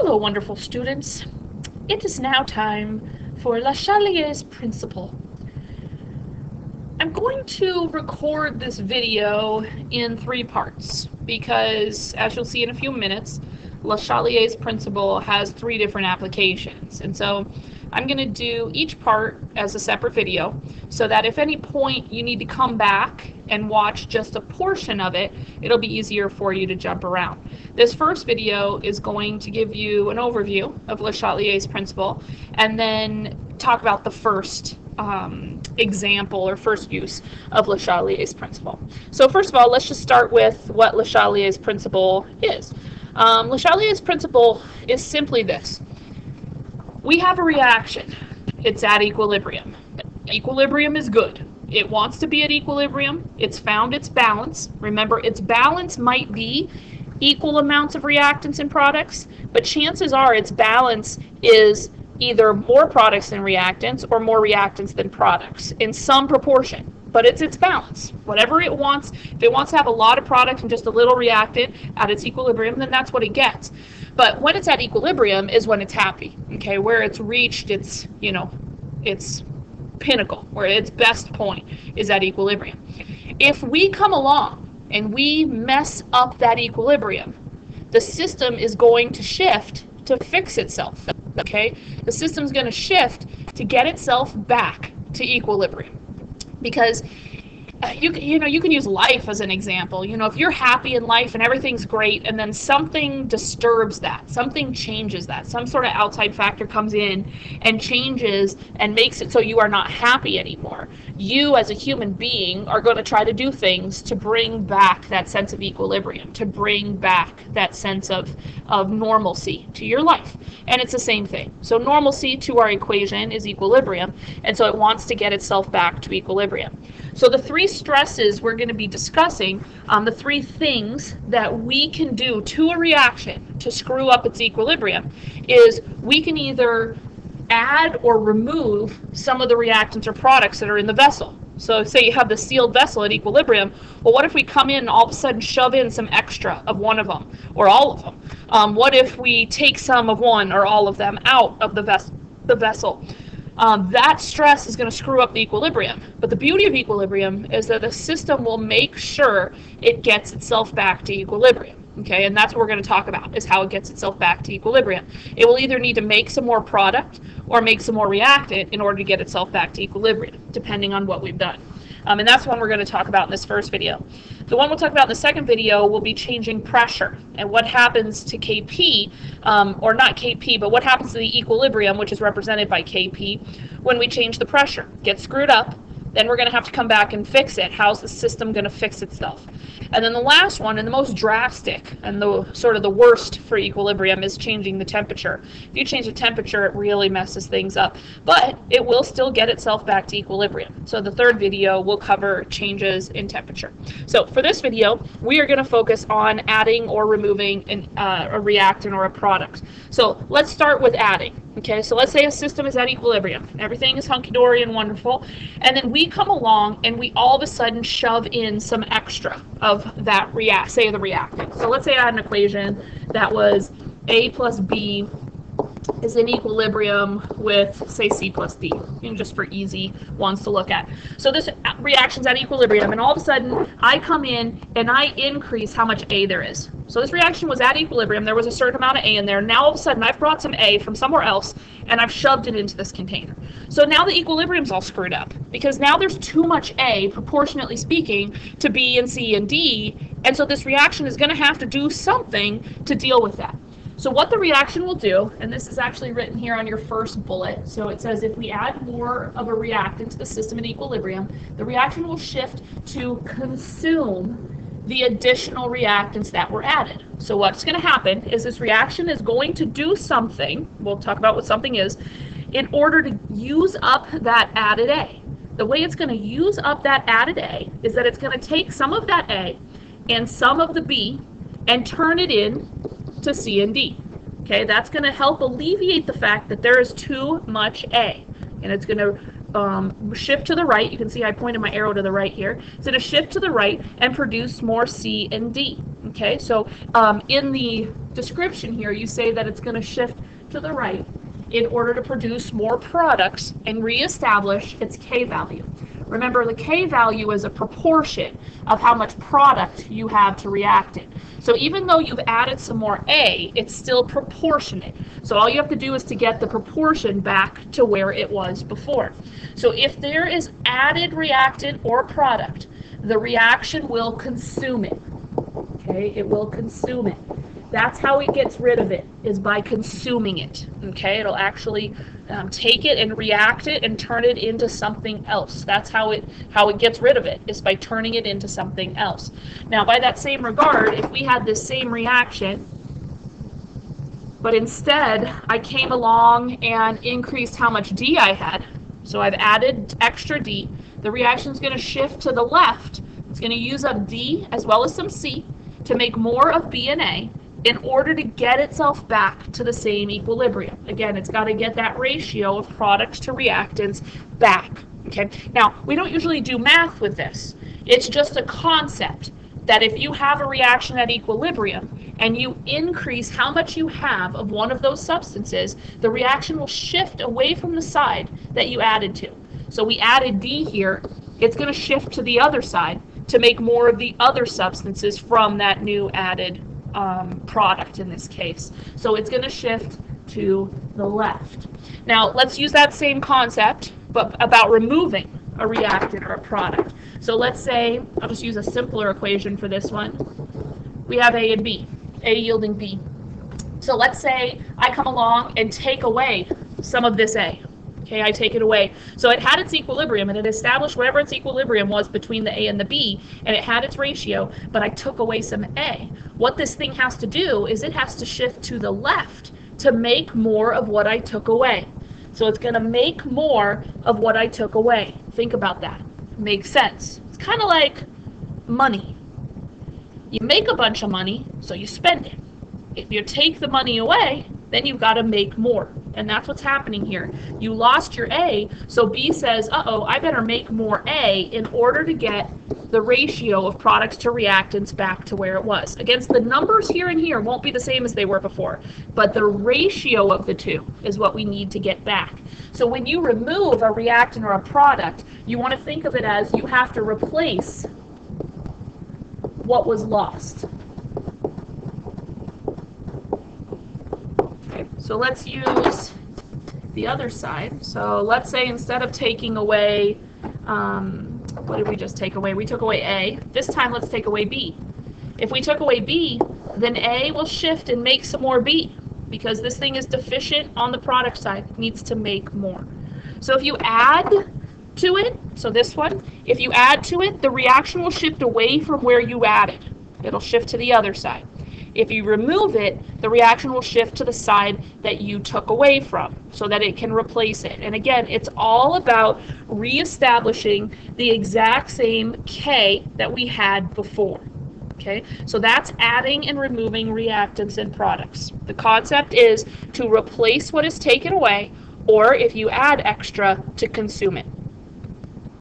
Hello, wonderful students. It is now time for LeChateliers principle. I'm going to record this video in 3 parts because, as you'll see in a few minutes, LeChateliers principle has 3 different applications. And so I'm going to do each part as a separate video so that if any point you need to come back and watch just a portion of it, it'll be easier for you to jump around. This first video is going to give you an overview of LeChateliers principle and then talk about the first example or first use of LeChateliers principle. So first of all, let's just start with what LeChateliers principle is. LeChateliers principle is simply this. We have a reaction. It's at equilibrium. Equilibrium is good. It wants to be at equilibrium. It's found its balance. Remember, its balance might be equal amounts of reactants and products, but chances are its balance is either more products than reactants or more reactants than products in some proportion. But it's its balance. Whatever it wants, if it wants to have a lot of products and just a little reactant at its equilibrium, then that's what it gets. But when it's at equilibrium is when it's happy, okay, where it's reached its, its pinnacle, where its best point is at equilibrium. If we come along and we mess up that equilibrium, the system is going to shift to fix itself, okay? The system's going to shift to get itself back to equilibrium. Because you can use life as an example. If you're happy in life and everything's great and then something disturbs that, something changes that, some sort of outside factor comes in and changes and makes it so you are not happy anymore, you as a human being are going to try to do things to bring back that sense of equilibrium, to bring back that sense of normalcy to your life. And it's the same thing. So normalcy to our equation is equilibrium, and so it wants to get itself back to equilibrium. So the 3 stresses we're going to be discussing, the 3 things that we can do to a reaction to screw up its equilibrium, is we can either add or remove some of the reactants or products that are in the vessel. So say you have the sealed vessel at equilibrium, well, what if we come in and all of a sudden shove in some extra of one of them or all of them? What if we take some of one or all of them out of the vessel? That stress is going to screw up the equilibrium. But the beauty of equilibrium is that the system will make sure it gets itself back to equilibrium. Okay, and that's what we're going to talk about, is how it gets itself back to equilibrium. It will either need to make some more product or make some more reactant in order to get itself back to equilibrium, depending on what we've done. And that's one we're going to talk about in this first video. The one we'll talk about in the second video will be changing pressure and what happens to Kp, or not Kp, but what happens to the equilibrium, which is represented by Kp, when we change the pressure. Get screwed up, then we're going to have to come back and fix it. How's the system going to fix itself? And then the last one, and the most drastic and the sort of the worst for equilibrium, is changing the temperature. If you change the temperature, it really messes things up, but it will still get itself back to equilibrium. So the third video will cover changes in temperature. So for this video, we are going to focus on adding or removing a reactant or a product. So let's start with adding. Okay, so let's say a system is at equilibrium. Everything is hunky-dory and wonderful, and then we come along and we all of a sudden shove in some extra of that the reactant. So let's say I had an equation that was A plus B is in equilibrium with, say, C plus D, just for easy ones to look at. So this reaction's at equilibrium, and all of a sudden I come in and I increase how much A there is. So this reaction was at equilibrium, there was a certain amount of A in there. Now all of a sudden I've brought some A from somewhere else and I've shoved it into this container. So now the equilibrium's all screwed up because now there's too much A, proportionately speaking, to B and C and D, and so this reaction is going to have to do something to deal with that. So what the reaction will do, and this is actually written here on your first bullet, so it says if we add more of a reactant to the system at equilibrium, the reaction will shift to consume the additional reactants that were added. So what's going to happen is this reaction is going to do something, we'll talk about what something is, in order to use up that added A. The way it's going to use up that added A is that it's going to take some of that A and some of the B and turn it in to C and D. Okay, that's going to help alleviate the fact that there is too much A, and it's going to shift to the right. You can see I pointed my arrow to the right here. It's going to shift to the right and produce more C and D. Okay, so in the description here, you say that it's going to shift to the right in order to produce more products and reestablish its K value. Remember, the K value is a proportion of how much product you have to react in. So even though you've added some more A, it's still proportionate. So all you have to do is to get the proportion back to where it was before. So if there is added reactant or product, the reaction will consume it. Okay, it will consume it. That's how it gets rid of it, is by consuming it. Okay, it'll actually take it and react it and turn it into something else. That's how it gets rid of it, is by turning it into something else. Now, by that same regard, if we had this same reaction, but instead I came along and increased how much D I had, so I've added extra D, the reaction is going to shift to the left. It's going to use up D as well as some C to make more of B and A, in order to get itself back to the same equilibrium. Again, it's got to get that ratio of products to reactants back. Okay. Now, we don't usually do math with this. It's just a concept that if you have a reaction at equilibrium and you increase how much you have of one of those substances, the reaction will shift away from the side that you added to. So we added D here. It's going to shift to the other side to make more of the other substances from that new added product in this case. So it's going to shift to the left. Now let's use that same concept, but about removing a reactant or a product. So let's say, I'll just use a simpler equation for this one. We have A and B, A yielding B. So let's say I come along and take away some of this A. Okay, I take it away. So it had its equilibrium, and it established whatever its equilibrium was between the A and the B, and it had its ratio, but I took away some A. What this thing has to do is it has to shift to the left to make more of what I took away. So it's going to make more of what I took away. Think about that. Makes sense. It's kind of like money. You make a bunch of money, so you spend it. If you take the money away, then you've got to make more. And that's what's happening here. You lost your A, so B says, uh-oh, I better make more A in order to get the ratio of products to reactants back to where it was. Again, the numbers here and here won't be the same as they were before, but the ratio of the two is what we need to get back. So when you remove a reactant or a product, you want to think of it as you have to replace what was lost. So let's use the other side. So let's say instead of taking away, what did we just take away? We took away A. This time let's take away B. If we took away B, then A will shift and make some more B, because this thing is deficient on the product side. It needs to make more. So if you add to it, so this one, if you add to it, the reaction will shift away from where you added. It'll shift to the other side. If you remove it, the reaction will shift to the side that you took away from so that it can replace it. And again, it's all about reestablishing the exact same K that we had before. Okay, so that's adding and removing reactants and products. The concept is to replace what is taken away, or if you add extra, to consume it.